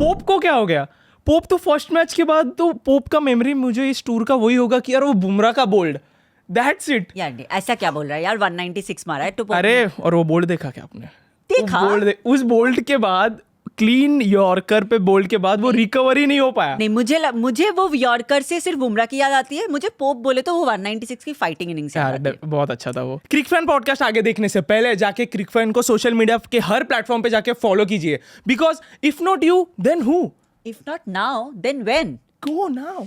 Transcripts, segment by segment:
Pope को क्या हो गया? पोप तो फर्स्ट मैच के बाद तो पोप का मेमोरी मुझे इस टूर का वही होगा कि यार वो बुमराह का बोल्ड, दैट्स इट यार ऐसा क्या बोल रहा है यार, 196 मारा है तो अरे और वो बोल्ड देखा क्या आपने? देखा? उस बोल्ड के बाद क्लीन यॉर्कर पे बोल्ड के बाद वो रिकवर ही नहीं हो पाया। नहीं, मुझे वो यॉर्कर से सिर्फ बुमराह की याद आती है। मुझे पोप बोले तो वो 196 की फाइटिंग इनिंग्स याद आती है। बहुत अच्छा था वो। क्रिक फैन पॉडकास्ट आगे देखने से पहले जाके क्रिक फैन को सोशल मीडिया के हर प्लेटफॉर्म पे जाके फॉलो कीजिए, because if not you then who? If not now then when? Go now.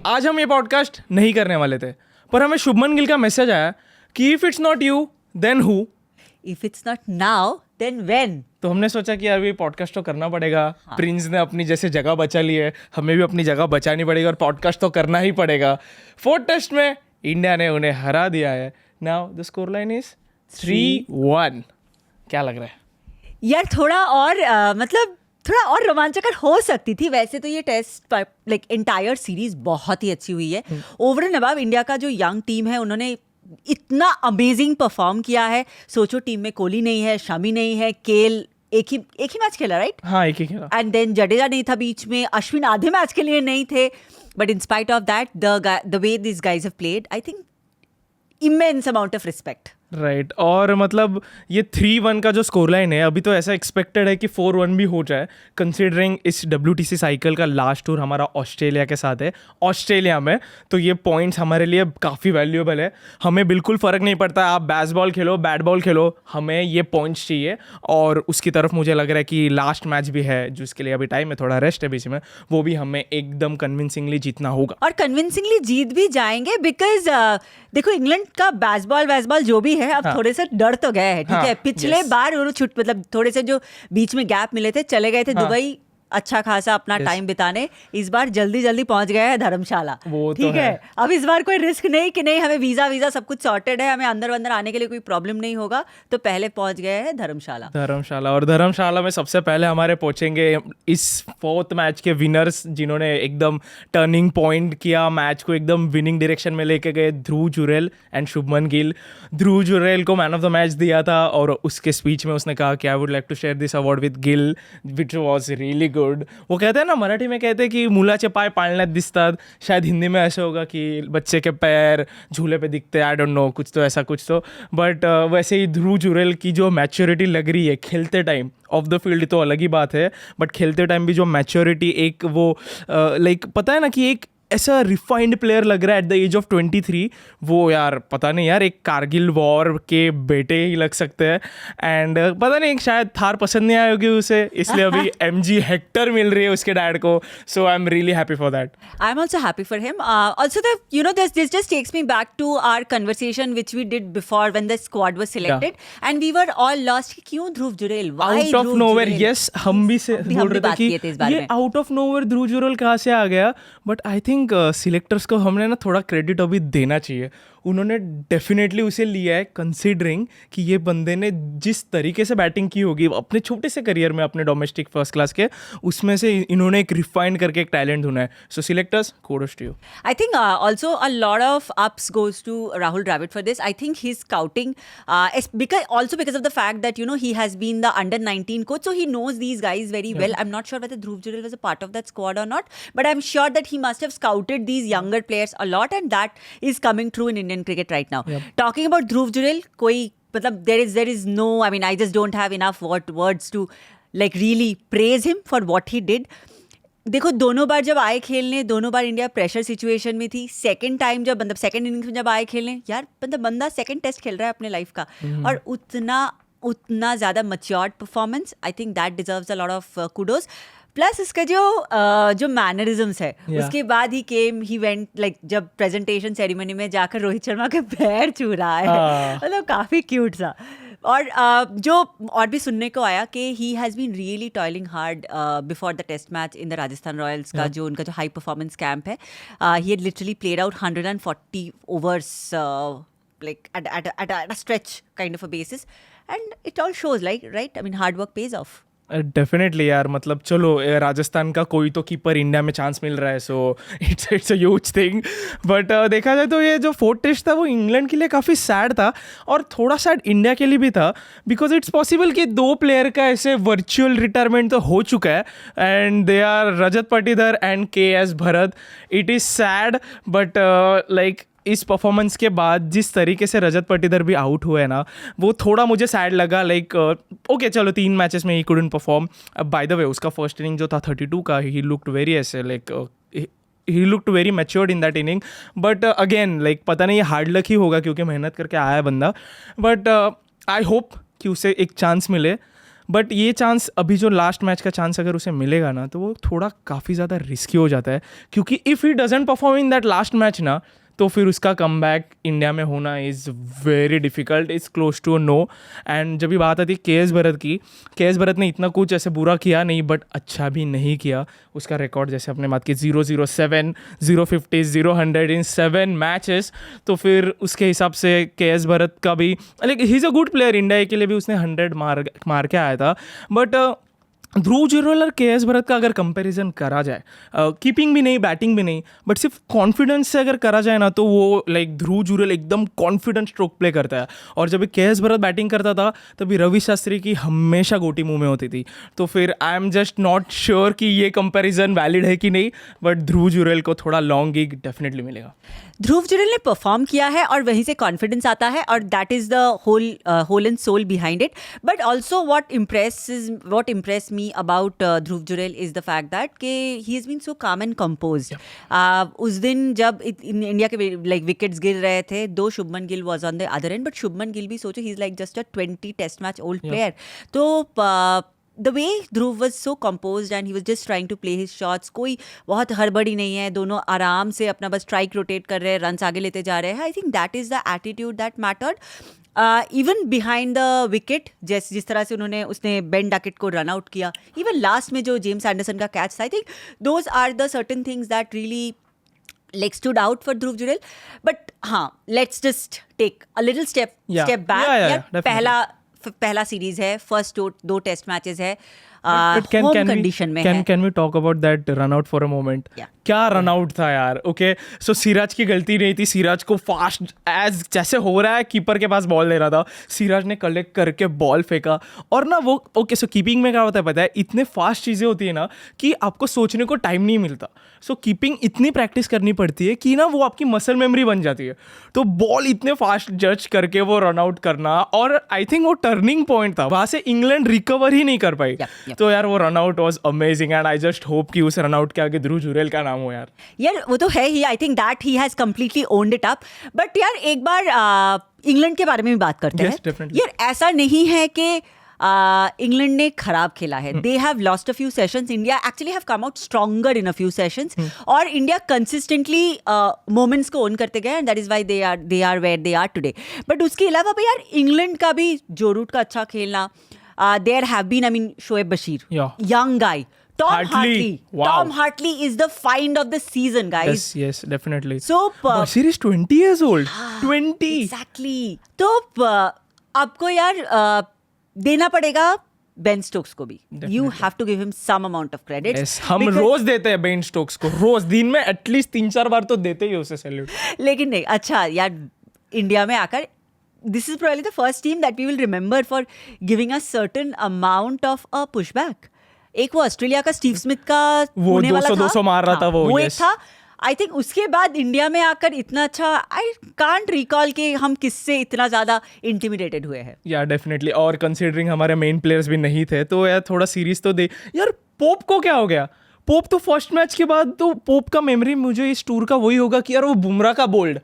आज हम ये पॉडकास्ट नहीं करने वाले थे, पर हमें शुभमन गिल का मैसेज आया कि if it's not you then who? If it's not now then when? तो हमने सोचा कि यार ये पॉडकास्ट तो करना पड़ेगा। प्रिंस ने अपनी जैसे जगह बचा ली है, हमें भी अपनी जगह बचानी पड़ेगी और पॉडकास्ट तो करना ही पड़ेगा। फोर्थ टेस्ट में इंडिया ने उन्हें हरा दिया है। Now the score line is 3-1। क्या लग रहा है यार? थोड़ा और मतलब थोड़ा और रोमांचकर हो सकती थी। वैसे तो ये टेस्ट लाइक एंटायर सीरीज बहुत ही अच्छी हुई है। ओवर एंड अबव इंडिया का जो यंग टीम है उन्होंने इतना अमेजिंग परफॉर्म किया है। सोचो टीम में कोहली नहीं है, शमी नहीं है, केल एक ही मैच खेला, राइट? हाँ, एक ही खेला। एंड देन जडेजा नहीं था बीच में, अश्विन आधे मैच के लिए नहीं थे। But in spite of that the way this guys have played, I think immense amount of respect. Right और मतलब ये 3-1 का जो स्कोर लाइन है, अभी तो ऐसा एक्सपेक्टेड है कि 4-1 भी हो जाए, कंसिडरिंग इस WTC साइकिल का लास्ट टूर हमारा ऑस्ट्रेलिया के साथ है, ऑस्ट्रेलिया में। तो ये पॉइंट्स हमारे लिए काफ़ी वैल्यूएबल है। हमें बिल्कुल फ़र्क नहीं पड़ता आप बेसबॉल खेलो, बैट बॉल खेलो, हमें ये पॉइंट्स चाहिए। और उसकी तरफ मुझे लग रहा है कि लास्ट मैच भी है जिसके लिए अभी टाइम है, थोड़ा रेस्ट है बीच में, वो भी हमें एकदम कन्विंसिंगली जीतना होगा। और कन्विंसिंगली जीत भी जाएंगे बिकॉज देखो इंग्लैंड का बेसबॉल जो भी है अब थोड़े से डर तो गए हैं, ठीक है? पिछले बार उन्होंने मतलब थोड़े से जो बीच में गैप मिले थे, चले गए थे दुबई अच्छा खासा अपना टाइम बिताने। इस बार जल्दी पहुंच गए हैं धर्मशाला, ठीक है? अब इस बार कोई रिस्क नहीं कि नहीं हमें वीजा सब कुछ सॉर्टेड है, हमें अंदर आने के लिए कोई प्रॉब्लम नहीं होगा, तो पहले पहुंच गए हैं धर्मशाला। और धर्मशाला में सबसे पहले हमारे पहुंचेंगे इस फोर्थ मैच के विनर्स, जिन्होंने एकदम टर्निंग पॉइंट किया, मैच को एकदम विनिंग डायरेक्शन में लेके गए, ध्रुव जुरेल एंड शुभमन गिल। ध्रुव जुरेल को मैन ऑफ द मैच दिया था और उसके स्पीच में उसने कहा कि I would like to share this award with Gill, which was really good. वो कहते हैं ना, मराठी में कहते हैं कि मुलाचे पाय पाळण्यात दिसतात, शायद हिंदी में ऐसे होगा कि बच्चे के पैर झूले पे दिखते हैं, आई डोंट नो, कुछ तो। बट वैसे ही ध्रुव जुरेल की जो मैच्योरिटी लग रही है खेलते टाइम, ऑफ द फील्ड तो अलग ही बात है, बट खेलते टाइम भी जो मैच्योरिटी, एक वो लाइक पता है ना कि एक ऐसा रिफाइंड प्लेयर लग रहा है एट द एज ऑफ 23। वो यार पता नहीं यार, एक कारगिल वॉर के बेटे ही लग सकते हैं। एंड पता नहीं, शायद थार पसंद नहीं आई होगी उसे, इसलिए अभी MG हेक्टर मिल रही है उसके डैड को। So I am really happy for that. I am also happy for him. Also this just takes me back to our conversation which we did before when the squad was selected and we were all lost कि क्यों Dhruv Jurel, out of nowhere. Yes, हम भी से बोल रहे थे कि ये out of nowhere Dhruv Jurel कहाँ से आ गया। बट आई थिंक सिलेक्टर्स को हमने ना थोड़ा क्रेडिट अभी देना चाहिए। उन्होंने डेफिनेटली उसे लिया है, कंसीडरिंग कि ये बंदे ने जिस तरीके से बैटिंग की होगी अपने छोटे से करियर में, अपने डोमेस्टिक फर्स्ट क्लास के, उसमें से इन्होंने एक रिफाइंड करके एक टैलेंट ढूंढा है। सो selectors, kudos to you. I think also a lot of ups goes to Rahul Dravid for this. I think his scouting because of the fact that he has been the under-19 coach, so he knows these guys very well. I'm not sure whether Dhruv Jurel was a part of that squad or not, but I'm sure that he must have scouted these younger players a lot, and that is coming true in Indian cricket right now. Talking about Dhruv Jurel, there is no, I mean, I just don't have enough words to like really praise him for what he did. देखो दोनों बार जब आए खेलने, दोनों बार India pressure situation में थी। Second time जब मतलब सेकंड इनिंग्स में जब आए खेलने, यार बंदा सेकंड टेस्ट खेल रहा है अपने लाइफ का, और उतना ज़्यादा matured performance, I think that deserves a lot of kudos. Plus इसका जो मैनरिज्म्स है, उसके बाद ही वेंट लाइक जब प्रेजेंटेशन सेरेमनी में जाकर रोहित शर्मा के पैर छू रहा है, मतलब काफ़ी क्यूट सा। और जो और भी सुनने को आया कि he has been really toiling hard before the test match in the Rajasthan Royals का जो उनका जो हाई परफॉर्मेंस कैंप है, he had literally played out 140 overs like at a stretch kind of a basis, and it all shows, like, right? I mean, hard work pays off. Definitely यार, मतलब चलो राजस्थान का कोई तो कीपर इंडिया में chance मिल रहा है, so it's a huge thing. But देखा जाए तो ये जो 4th टेस्ट था वो इंग्लैंड के लिए काफ़ी सैड था और थोड़ा सैड इंडिया के लिए भी था, बिकॉज इट्स पॉसिबल कि 2 प्लेयर का ऐसे वर्चुअल रिटायरमेंट तो हो चुका है and they are Rajat Patidar and KS Bharat. It is sad but like इस परफॉर्मेंस के बाद जिस तरीके से रजत पाटीदार भी आउट हुए हैं ना, वो थोड़ा मुझे सैड लगा. लाइक ओके चलो 3 मैचेस में he couldn't perform. By the way उसका फर्स्ट इनिंग जो था 32 का, ही लुक्ड वेरी ऐसे like he looked very matured in that inning. But again like पता नहीं ये हार्ड लक ही होगा क्योंकि मेहनत करके आया है बंदा. बट आई होप कि उसे एक चांस मिले. बट ये चांस अभी जो लास्ट मैच का चांस अगर उसे मिलेगा ना, तो वो थोड़ा काफ़ी ज़्यादा रिस्की हो जाता है, क्योंकि if he doesn't perform in that last match ना, तो फिर उसका कमबैक इंडिया में होना is very difficult, is close to no. And जब भी बात आती KS भरत की, KS भरत ने इतना कुछ ऐसे बुरा किया नहीं बट अच्छा भी नहीं किया. उसका रिकॉर्ड जैसे अपने बात की 0-0-7, 0-50, 0-100 इन 7 मैचेस. तो फिर उसके हिसाब से KS भरत का भी like he is a good player. India के लिए भी उसने 100 मार के आया था. बट ध्रुव जुरेल और KS भरत का अगर कंपैरिजन करा जाए, कीपिंग भी नहीं, बैटिंग भी नहीं, बट सिर्फ कॉन्फिडेंस से अगर करा जाए ना, तो वो लाइक ध्रुव जुरेल एकदम कॉन्फिडेंट स्ट्रोक प्ले करता है. और जब KS भरत बैटिंग करता था तभी रवि शास्त्री की हमेशा गोटी मुंह में होती थी. तो फिर I am just not sure कि ये कंपैरिजन वैलिड है कि नहीं, बट ध्रुव जुरेल को थोड़ा लॉन्ग गिग डेफिनेटली मिलेगा. ध्रुव जुरेल ने परफॉर्म किया है और वहीं से कॉन्फिडेंस आता है और that is the whole and soul behind it. But also what impress me about Dhruv Jurel is the fact that के ही हैज बीन सो काम एंड कंपोज्ड. उस दिन जब इंडिया के लाइक विकेट्स गिर रहे थे, though Shubman Gill was on the other end, but Shubman Gill भी सोचो he is like just a 20 test match old player. तो the way Dhruv was so composed and he was just trying to play his shots, कोई बहुत हड़बड़ी नहीं है, दोनों आराम से अपना बस स्ट्राइक रोटेट कर रहे हैं, रन्स आगे लेते जा रहे हैं. I think that is the attitude that mattered. Even behind the wicket, जिस तरह से उसने बेन डकेट को रन आउट किया, इवन लास्ट में जो जेम्स एंडरसन का कैच था, I think those are the certain things that really like stood out for Dhruv Jurel. But let's just take a little step back. यार पहला series है, first 2 test matches है, home condition में है. Can we talk about that run out for a moment? क्या run out था यार. Okay so Siraj की गलती नहीं थी. सिराज को फास्ट एज जैसे हो रहा है कीपर के पास बॉल दे रहा था, सिराज ने कलेक्ट करके बॉल फेंका. और ना वो ओके सो कीपिंग में क्या होता है पता है, इतने फास्ट चीज़ें होती है ना कि आपको सोचने को टाइम नहीं मिलता. सो कीपिंग इतनी प्रैक्टिस करनी पड़ती है कि ना वो आपकी मसल मेमोरी बन जाती है. तो बॉल इतने फास्ट जज करके वो रन आउट करना, और आई थिंक वो टर्निंग पॉइंट था, वहाँ से इंग्लैंड रिकवर ही नहीं कर पाई. तो यार वो run out was amazing and I just hope कि उस रन आउट के आगे ध्रुव जुरेल का नाम हो यार. यार वो तो है ही. I think that he has completely owned it up. But यार एक बार इंग्लैंड के बारे में भी बात करते हैं. यार ऐसा नहीं है कि इंग्लैंड ने खराब खेला है. They have lost a few sessions. India actually have come out stronger in a few sessions. और इंडिया कंसिस्टेंटली मोमेंट्स को ओन करते गए and that is why they are where they are today. But उसके अलावा भाई यार England का भी जो रूट का अच्छा खेलना, there have been, I mean Shoaib Bashir, young guy, Tom Hartley. Wow. Tom Hartley is the find of the season, guys. Yes, definitely. So, Bashir is 20 years old. 20. Exactly. तो आपको यार देना पड़ेगा बेन स्टोक्स को भी. You have to give him some amount of credit. Yes, हम रोज देते हैं बेन स्टोक्स को, रोज दिन में एटलीस्ट 3-4 बार तो देते ही उसे सैल्यूट. लेकिन नहीं, अच्छा यार इंडिया में आकर this is probably the first team that we will remember for giving a certain amount of a pushback. एक वो ऑस्ट्रेलिया का स्टीव स्मिथ का होने वाला था, 200 मार रहा था वो एक था. आई थिंक उसके बाद इंडिया में आकर इतना अच्छा, आई कांट रिकॉल कि हम किससे इतना ज़्यादा इंटिमिडेटेड हुए हैं. या डेफिनेटली. और कंसिडरिंग हमारे मेन प्लेयर्स भी नहीं थे, तो यार थोड़ा सीरीज तो दे. यार पोप को क्या हो गया? पोप तो फर्स्ट मैच के बाद तो पोप का मेमोरी मुझे इस टूर का वही होगा कि यार वो बुमराह का बोल्ड,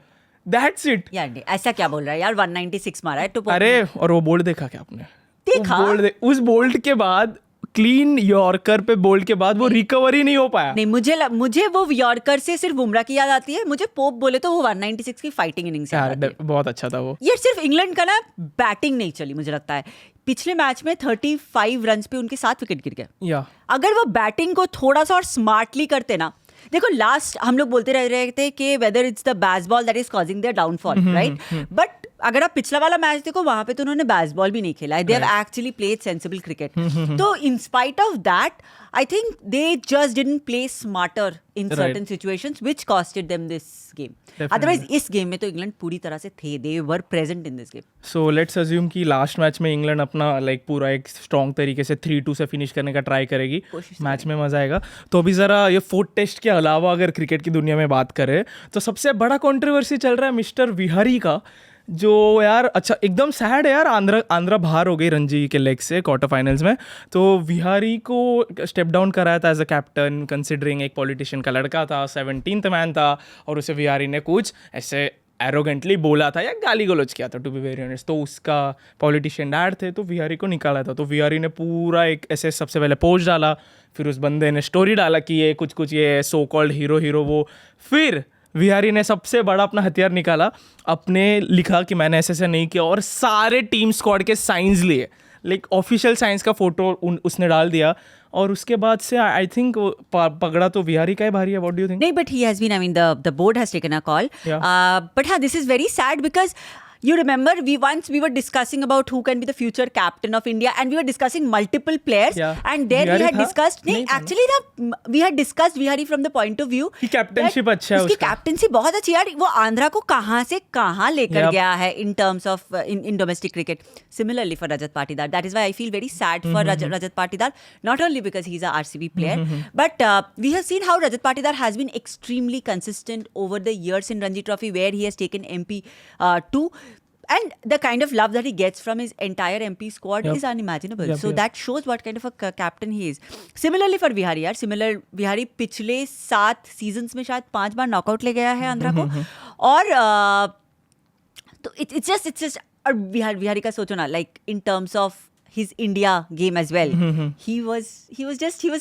दैट्स इट. यार ऐसा क्या बोल रहा है यार, 196 मारा है तो. अरे और वो बोल्ड देखा क्या आपने? देखा. उस बोल्ड के बाद क्लीन यॉर्कर पे बोल्ड के बाद वो रिकवर ही नहीं हो पाया. नहीं, मुझे वो यॉर्कर से सिर्फ बुमराह की याद आती है. मुझे पोप बोले तो वो 196 की फाइटिंग इनिंग्स याद आती है. बहुत अच्छा था वो. ये सिर्फ इंग्लैंड का ना बैटिंग नहीं चली, मुझे लगता है पिछले मैच में 35 रन्स पे उनके 7 विकेट गिर गए. अगर वो बैटिंग को थोड़ा सा और स्मार्टली करते ना, देखो लास्ट हम लोग बोलते रह रहे थे कि whether it's the Bazball that is causing their downfall, right? But अगर आप पिछला वाला मैच देखो वहां पे तो उन्होंने बेसबॉल भी नहीं खेला है. They have actually played sensible cricket. तो in spite of that I think they just didn't play smarter in certain situations which costed them this game. Otherwise इस गेम में तो इंग्लैंड पूरी तरह से थे. They were present in this game. So let's assume कि last match में England अपना पूरा एक स्ट्रॉन्ग तरीके से 3-2 से फिनिश करने का ट्राई करेगी. मैच में मजा आएगा. तो अभी जरा ये 4 टेस्ट के अलावा अगर क्रिकेट की दुनिया में बात करें तो सबसे बड़ा कंट्रोवर्सी चल रहा है मिस्टर विहारी का, जो यार अच्छा एकदम सैड है यार. आंध्रा बाहर हो गई रणजी के लेग से क्वार्टर फाइनल्स में. तो विहारी को स्टेप डाउन कराया था एज अ कैप्टन, कंसिडरिंग एक पॉलिटिशियन का लड़का था, 17th मैन था, और उसे विहारी ने कुछ ऐसे एरोगेंटली बोला था या गाली गलौज किया था, टू बी वेरी ऑनेस्ट. तो उसका पॉलिटिशियन डैड थे तो विहारी को निकाला था. तो विहारी ने पूरा एक ऐसे सबसे पहले पोस्ट डाला, फिर उस बंदे ने स्टोरी डाला कि ये कुछ ये सो कॉल्ड हीरो वो. फिर विहारी ने सबसे बड़ा अपना हथियार निकाला, अपने लिखा कि मैंने ऐसे नहीं किया, और सारे टीम स्क्वाड के साइंस लिए, ऑफिशियल साइंस का फोटो उसने डाल दिया. और उसके बाद से आई थिंक पगड़ा तो विहारी का ही भारी है. What do you think? नहीं, but he has been, I mean, the board has taken a call. But this is very sad because you remember we were discussing about who can be the future captain of India, and we were discussing multiple players. And there Vihari we had था? discussed. नहीं, actually we had discussed Vihari from the point of view कि captainship अच्छा है उसकी उसका. Captaincy बहुत अच्छी यार. वो आंध्रा को कहाँ से कहाँ लेकर गया है in terms of in domestic cricket. Similarly for Rajat Patidar, that is why I feel very sad for Rajat Patidar, not only because he's a RCB player, but we have seen how Rajat Patidar has been extremely consistent over the years in Ranji Trophy, where he has taken MP too. And the kind of love that he gets from his entire MP squad is unimaginable. So that shows what kind of a captain he is. Similarly for Vihari यार, Vihari पिछले 7 seasons में शायद 5 बार knockout ले गया है आंध्रा को. और तो it's just और Vihari का सोचो ना, like in terms of his India game as well. He was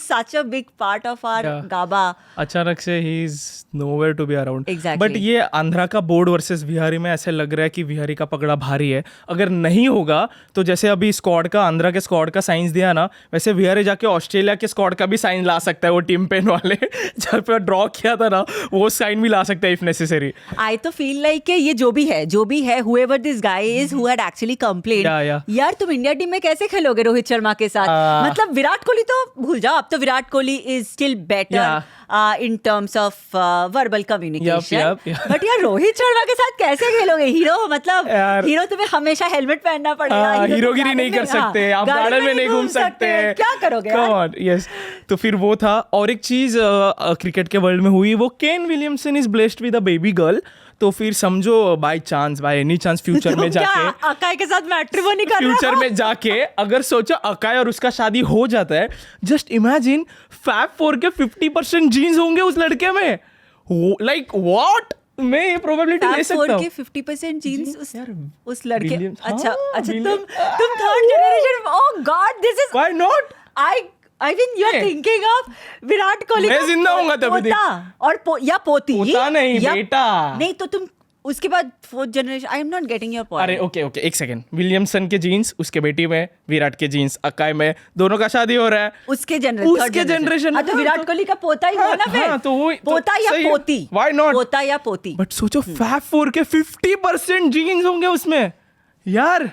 such a big part of our GABA. अचानक से he is nowhere to be around. Exactly. But ये आंध्रा का बोर्ड वर्सेस विहारी में ऐसे लग रहा है कि विहारी का पकड़ा भारी है. अगर नहीं होगा तो जैसे अभी स्क्वाड का आंध्रा के स्क्वाड का साइंस दिया ना, वैसे विहारी जाके ऑस्ट्रेलिया के स्क्वाड का भी साइन ला सकता है. वो टीम पेन वाले जहाँ पे ड्रॉ किया था ना, वो साइन भी ला सकता है इफ नेसेसरी. I तो feel like ये जो भी है whoever this guy is who had actually complained. यार तुम इंडिया टीम में कैसे खेलोगे रोहित शर्मा के साथ? मतलब विराट कोहली तो भूल जाओ, अब तो Virat Kohli is still better in terms of verbal communication. But यार रोहित शर्मा के साथ कैसे खेलोगे? हीरो मतलब हीरो तुम्हें हमेशा हेलमेट पहनना पड़ेगा. हीरोगिरी नहीं कर सकते आप, गार्डन में नहीं घूम सकते. क्या करोगे? यस. तो फिर वो था. और एक चीज क्रिकेट के वर्ल्ड में हुई, वो Kane Williamson is blessed with a baby girl. तो फिर समझो बाय एनी चांस फ्यूचर में जाके अकाई के साथ मैट्रिमोनी कर रहा है. फ्यूचर में जाके अगर सोचो अकाई और उसका शादी हो जाता है, जस्ट इमेजिन फैब4 के 50% जीन्स होंगे उस लड़के में. लाइक व्हाट, मैं ये प्रोबेबिलिटी ले सकता हूँ. 50% जीन्स उस लड़के. अच्छा William. तुम third generation. Oh God, this is why not. I mean, you are thinking of Virat Kohli. मैं जिंदा होऊंगा तभी. और या पोती. पोता नहीं, बेटा. नहीं तो तुम उसके बाद 4th generation. I am not getting your point. अरे ओके एक सेकंड. विलियमसन के जीन्स उसके बेटी में, विराट के जीन्स अकाई में, दोनों का शादी हो रहा है. उसके जनरेशन. तो विराट कोहली का पोता ही हो ना फिर. तो वो पोता या पोती. Why not. पोता या पोती. बट सोचो फैब4 के 50% जीन्स होंगे उसमें यार.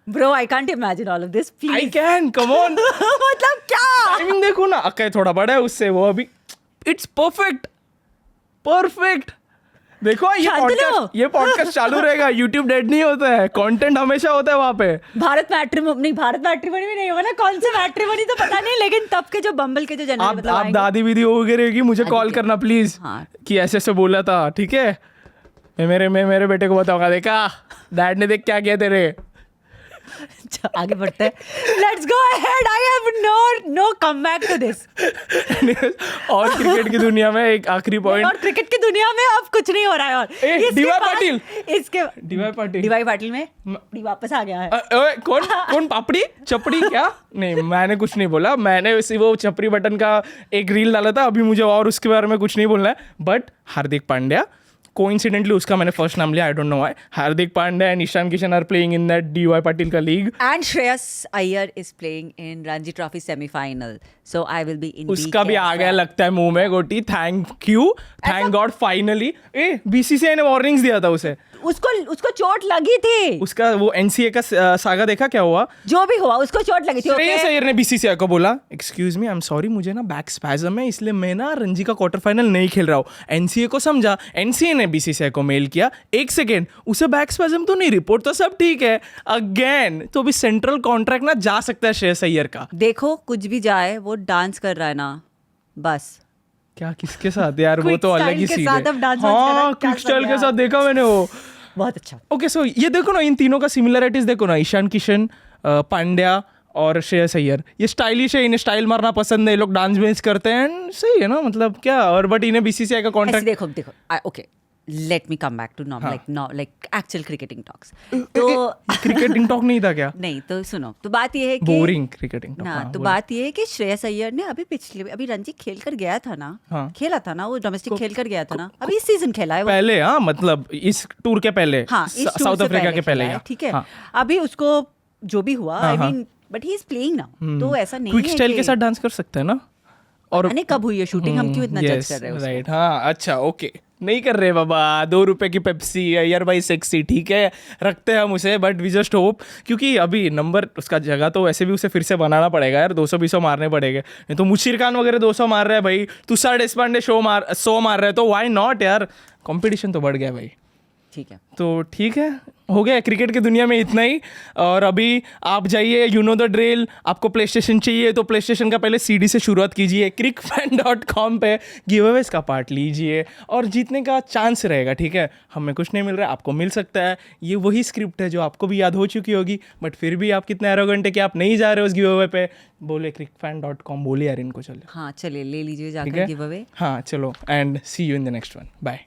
Bro, I can't imagine all of this. Please. I can, come on. मतलब क्या? टाइमिंग देखो ना, अक्का थोड़ा बड़ा है उससे, वो अभी इट्स परफेक्ट. देखो ये पॉडकास्ट चालू रहेगा. YouTube डेड नहीं होता है, कंटेंट हमेशा होता है वहाँ पे. भारत मैट्रिमोनी भी नहीं हुआ ना. कौन से मैट्रिमोनी तो पता नहीं, लेकिन तब के जो बम्बल के जो जनरेशन. आप दादी विदी हो गई मुझे कॉल करना प्लीज, कि ऐसे बोला था. ठीक है, मैं मेरे बेटे को बताऊंगा. देखा डैड ने, देख क्या किया तेरे. आगे बढ़ते हैं. Let's go ahead. I have no comeback to this. और क्रिकेट की दुनिया में एक आखिरी पॉइंट. और क्रिकेट की दुनिया में अब कुछ नहीं हो रहा है. और डीवाई पाटिल में वापस आ गया है. कौन पापड़ी चपड़ी क्या? नहीं, मैंने कुछ नहीं बोला. मैंने वो चपड़ी बटन का एक रील डाला था. अभी मुझे और उसके बारे में कुछ नहीं बोलना है. बट हार्दिक पांड्या, कोइंसिडेंटली उसका मैंने फर्स्ट नाम लिया, I don't know why. Hardik Pandya and Ishan Kishan are playing in that DY Patil का league. And Shreyas Iyer is playing in Ranji trophy semifinal. So I will be in. उसका भी आ गया लगता है मुंह में गोटी. Thank God finally. बीसीसीआई ने वार्निंग्स दिया था उसे. उसको चोट लगी थी। उसका वो एनसीए का सागा देखा क्या हुआ? जो भी हुआ उसको चोट लगी थी। श्रेयस okay? अय्यर ने बीसीसीआई को बोला, excuse me, I am sorry, मुझे ना बैक स्पैज्म है, इसलिए मैं ना रणजी का क्वार्टर फाइनल नहीं खेल रहा हूँ। एनसीए को समझा, एनसीए ने बीसीसीआई को मेल किया, एक सेकेंड, उसे बैक स्पैज्म तो नहीं, रिपोर्ट तो सब ठीक है, अगेन तो भी सेंट्रल कॉन्ट्रैक्ट ना जा सकता है श्रेयस अय्यर का। देखो कुछ भी जाए, वो डांस कर रहा है ना, बस। क्या किसके साथ यार? वो Quick तो अलग style ही के सीन साथ है। अब dance वांस कर रहा है, हाँ, क्या क्विक स्टाइल कर के रहा साथ देखा मैंने वो। बहुत अच्छा। ओके सो ये देखो ना, इन तीनों का सिमिलरिटीज देखो ना, ईशान किशन, पांड्या और श्रेयस अय्यर, ये स्टाइलिश है, इन्हें स्टाइल मारना पसंद है, ये लोग डांस वेंस करते हैं, and सही है ना, मतलब क्या। और बट इन्हें बीसीसीआई का ऐसे कॉन्ट्रैक्ट। देखो okay, let me come back to like actual cricketing talks. तो क्रिकेटिंग टॉक नहीं था क्या? नहीं तो सुनो, तो बात ये है कि बोरिंग क्रिकेटिंग टॉक। ना, तो बात ये है कि श्रेयस अय्यर ने अभी रणजी खेल कर गया था ना, हाँ। खेला था ना, वो डोमेस्टिक खेल कर गया था ना, अभी इस सीजन खेला है वो। पहले, हाँ, मतलब इस टूर के पहले, हाँ, इस टूर साउथ से अफ्रीका के खेला पहले, है, ठीक है। हाँ। अभी उसको जो भी हुआ, हाँ, आई हाँ। Mean, but he is playing now, तो ऐसा नहीं क्विक है स्टाइल कि के साथ डांस कर सकते हैं ना। और अने कब हुई है शूटिंग, हम क्यों इतना जज कर रहे हैं उसको? राइट, हाँ, अच्छा, ओके, नहीं कर रहे बाबा, 2 रुपए की पेप्सी, अय्यर भाई सेक्सी, ठीक है, रखते हैं हम उसे, बट वी जस्ट होप, क्योंकि अभी नंबर उसका जगह तो वैसे भी उसे फिर से बनाना पड़ेगा यार, 200-200 मारने पड़ेंगे, नहीं तो मुशीर खान वगैरह 200 मार रहे हैं भाई, तुषार देशपांडे 100 मार रहे हैं, तो व्हाई नॉट यार, कंपटीशन तो बढ़ गया भाई। ठीक है, तो ठीक है, हो गया क्रिकेट की दुनिया में इतना ही। और अभी आप जाइए, यू नो द ड्रिल, आपको प्ले स्टेशन चाहिए तो प्ले स्टेशन का पहले सीडी से शुरुआत कीजिए, crickfan.com पे गिव अवेज का पार्ट लीजिए और जीतने का चांस रहेगा, ठीक है। हमें कुछ नहीं मिल रहा है, आपको मिल सकता है। ये वही स्क्रिप्ट है जो आपको भी याद हो चुकी होगी, बट फिर भी आप कितने एरोगेंट है कि आप नहीं जा रहे हो उस गिव अवे पे। बोले crickfan.com, बोले यार इनको, चलो हाँ चलिए ले लीजिए ठीक जाकर है। Give away. हाँ चलो, and see you in the next one, bye.